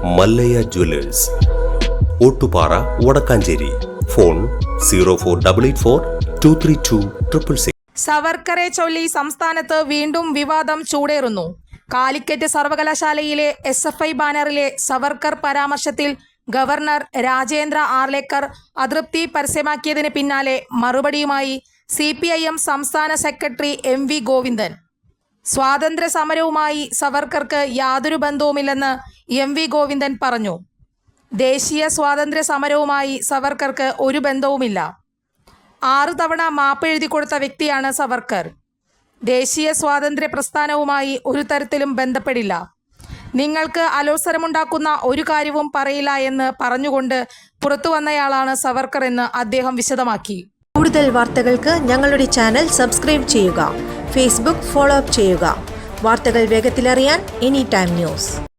Mallayya Jewellers, Ottupara, Vadakkanchery. Phone 04884232666. സവർക്കറെ ചൊല്ലി സംസ്ഥാനത്ത് വീണ്ടും വിവാദം ചൂടേറുന്നു. കാലിക്കറ്റ് സർവകലാശാലയിലെ SFI ബാനറിലെ സവർക്കർ പരാമർശത്തിൽ ഗവർണർ രാജേന്ദ്ര ആർലേക്കർ അതൃപ്തി പരസ്യമാക്കിയതിന് പിന്നാലെ മറുപടിയുമായി CPIM സംസ്ഥാന സെക്രട്ടറി MV ഗോവിന്ദൻ. സ്വാതന്ത്ര്യ സമരവുമായി സവർക്കർക്ക് യാതൊരു ബന്ധവുമില്ലെന്ന് MV ഗോവിന്ദൻ പറഞ്ഞു. ദേശീയ സ്വാതന്ത്ര്യ സമരവുമായി സവർക്കർക്ക് ഒരു ബന്ധവുമില്ല. 6 തവണ മാപ്പ് എഴുതി കൊടുത്ത വ്യക്തിയാണ് സവർക്കർ. ദേശീയ സ്വാതന്ത്ര്യ പ്രസ്ഥാനവുമായി ഒരു തരത്തിലും ബന്ധപ്പെടില്ല. നിങ്ങൾക്ക് അലോസരമുണ്ടാക്കുന്ന ഒരു കാര്യവും പറയില്ല എന്ന് പറഞ്ഞുകൊണ്ട് പുറത്തു വന്നയാളാണ് സവർക്കർ എന്ന് അദ്ദേഹം വിശദമാക്കി. കൂടുതൽ വാർത്തകൾക്ക് ഞങ്ങളുടെ ചാനൽ സബ്സ്ക്രൈബ് ചെയ്യുക. ഫേസ്ബുക്ക് ഫോളോ അപ്പ് ചെയ്യുക. വാർത്തകൾ വേഗത്തിലറിയാൻ Anytime News.